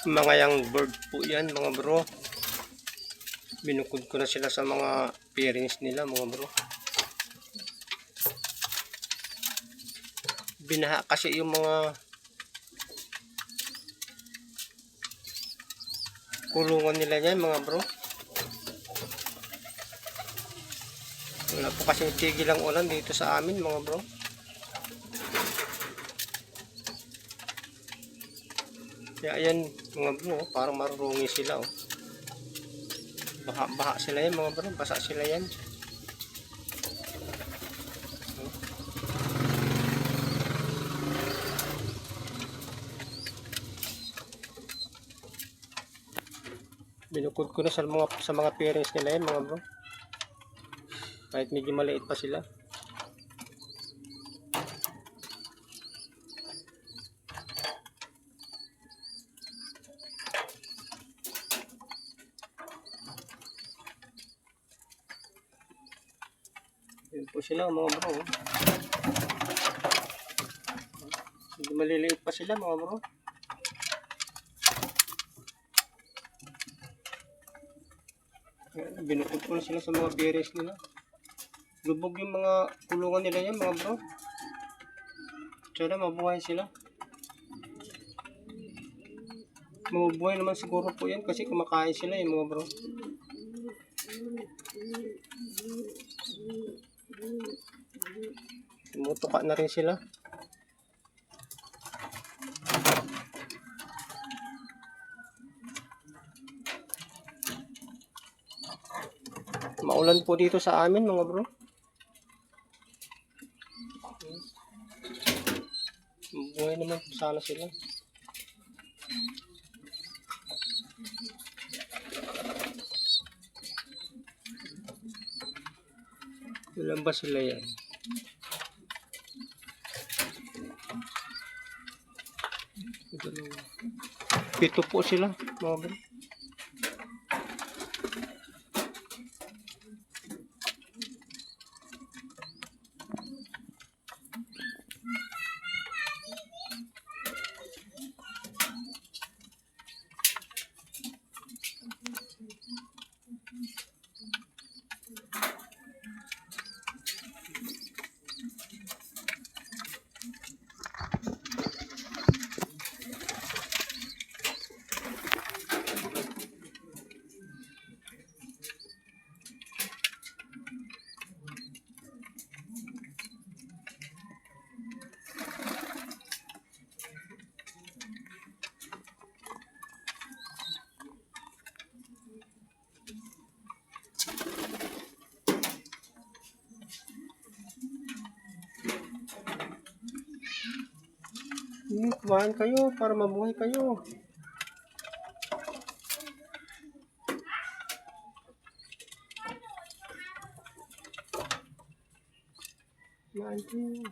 Mga young bird po yan mga bro. Binukod ko na sila sa mga pairings nila mga bro. Binaha kasi yung mga kulungan nila yan mga bro. Wala po kasi tigil ang ulan dito sa amin mga bro. Kaya ayan mga bro, parang marurungi sila oh. Baha sila yan mga bro, basa sila yan. Binukod ko na sa mga pairings nila yan mga bro. Kahit medyo maliit pa sila. Yan po sila mga bro. Medyo maliliit pa sila mga bro. Binukod ko na sila sa mga pairings nila. Lubog yung mga kulungan nila yan mga bro. Sana mabuhay sila. Mabubuhay naman siguro po yan kasi kumakain sila yung mga bro. Tumutuka na rin sila. Maulan po dito sa amin mga bro. Mabuhay naman po sana sila. Ilan ba sila yan? Pito po sila mga bro. Kumain kayo para mabuhay kayo. Kumain kayo.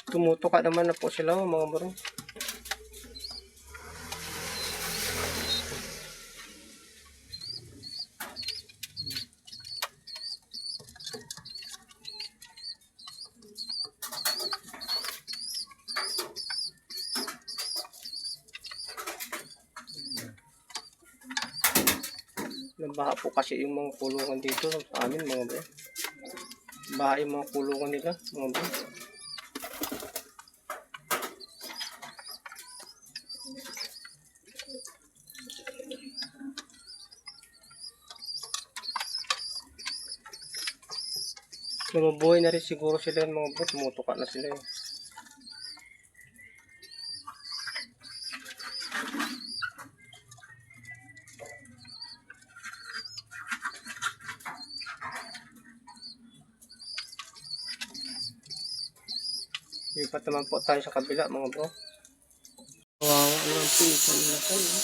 Tumutuka naman na po sila mga bro. Nabaha po kasi yung mga kulungan dito sa amin mga bro. Baha yung mga kulungan nila mga bro. Mabubuhay na rin siguro sila mga bro. Tumutuka na sila eh. Lipat naman po tayo sa kabila mga bro. Wow, ilang piso nila tayo.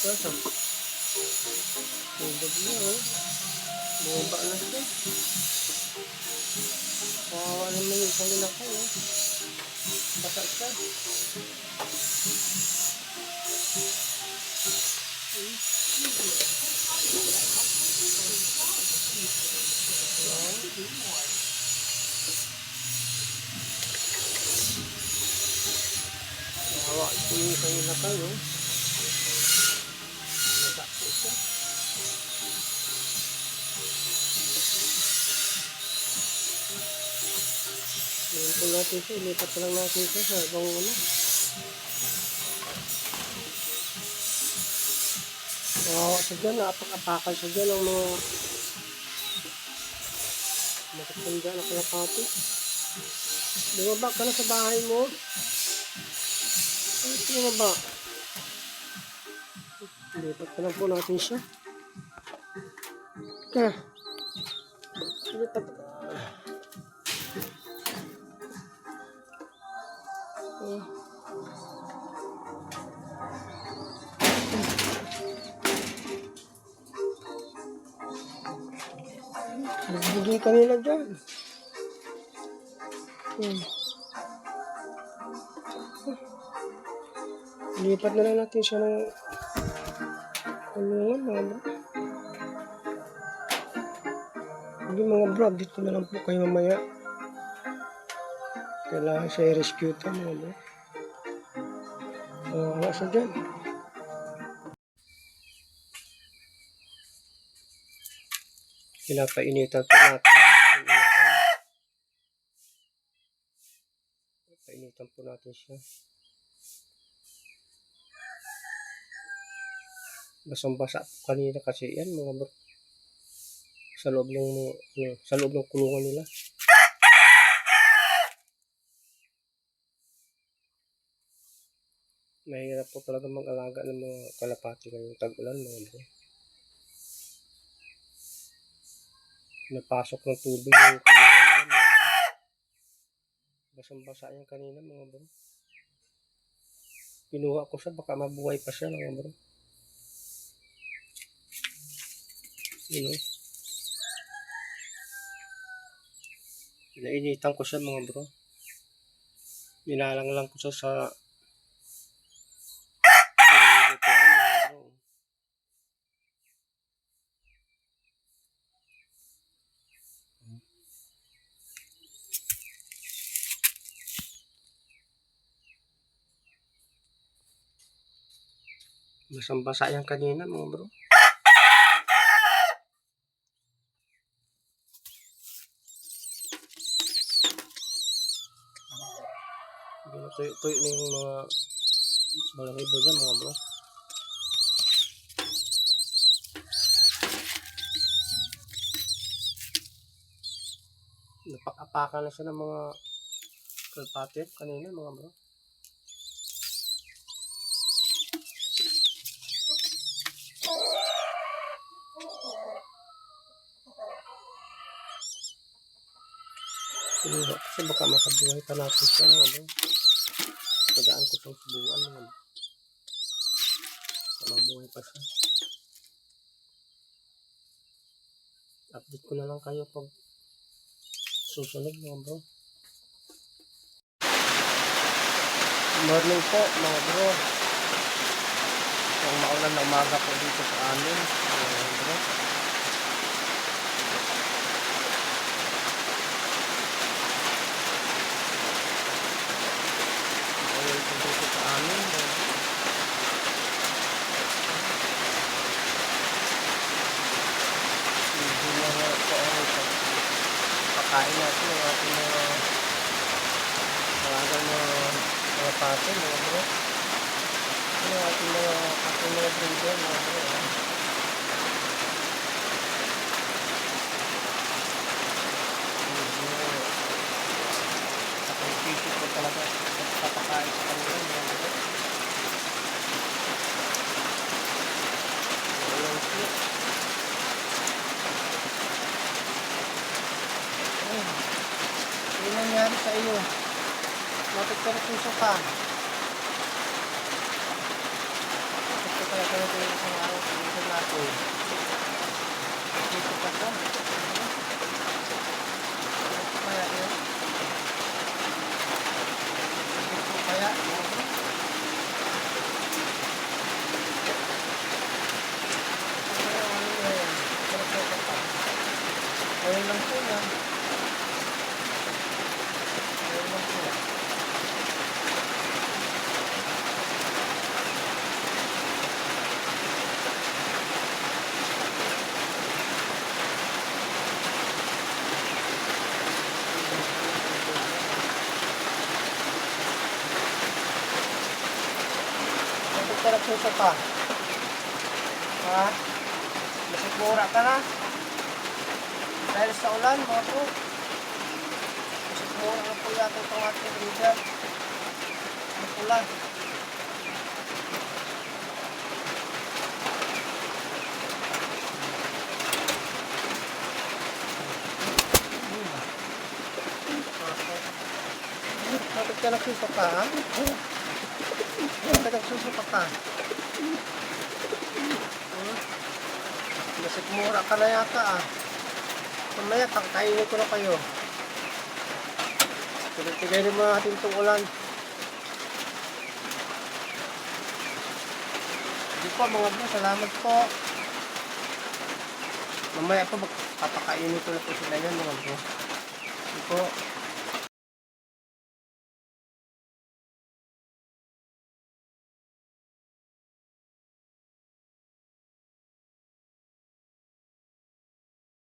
Kasa. Tubig niya, oh. Bumaba na siya. Kawawa naman yung isang linakay, oh. Basa siya. Kawawa po yung isang linakay, oh. Basa po siya. Ayan po natin siya. Ilipat pa lang natin siya sa ibang ano. Kawawa siya dyan. Apak-apakan siya dyan ang mga makikita dyan ang kalapati. Bumaba ka na sa bahay mo. Ay, bumaba. Ilipat pa lang po natin siya. Ilipat. Nagbugin kanila dyan. Lipat na lang natin siya ng kulungan, mga bro. Hindi, mga bro, dito na lang po kayo mamaya. Kailangan siya i-rescue ito, mga bro. Wala siya dyan. Pinapainitan po natin. Painitan po natin siya. Basang-basa po kanina kasi yan, mga bro. Sa loob ng kulungan nila. Mahirap po talaga mag-alaga ng mga kalapati ngayong tag-ulan, mga bro. Napasok ng tubig yung kulungan nila, mga bro. Basang-basa yan kanina, mga bro. Pinuha ko siya, baka mabuhay pa siya, mga bro. You know? Nainitan ko siya, mga bro. Nilalang lang ko siya sa lutuan, mga bro. Basang-basa yan kanina, mga bro. Tuyo-tuyo na yung mga balahibo dyan, mga bro. Napak-apakan na siya ng mga kalapati kanina, mga bro. Pinuha kasi baka makabuhay pa natin siya, mga bro. Tagaan ko siyang subuan, mga bro. Mabuhay pa siya. Update ko na lang kayo pag susunod, mga bro. Morning po, mga bro. Ang maulan na umaga po dito sa amin, mga bro. Maulan po dito sa amin, mga bro. Hindi na po ang pakain natin ng ating mga pati, mga bro. Ano ating mga breeder, mga bro. Sakripisyo po talaga papakain sa kanila, mga bro. Walang siya. Ano nangyari sa iyo? Bakit ka nagsuso ka? Bakit ka kaya ganito yung isang araw sa nato. Dito pa siya. Ito kaya yun. Ito kaya. Ayun lang po yan. Ayun lang po. Bakit ka nagsuso pa? Ha? Masikmura ka na? Dahil sa ulan, mga po. Masikmura na po yata itong ating leader. Ang ulan. Bakit ka nagsuso pa, ha? Bakit nagsuso pa? Masikmura ka na yata, ah. Mamaya, kakainin ko na kayo. Tigay rin mga ating itong ulan. Hindi po mga bro, salamat po. Mamaya po, papakainin ko na po sila yan mga bro. Hindi po.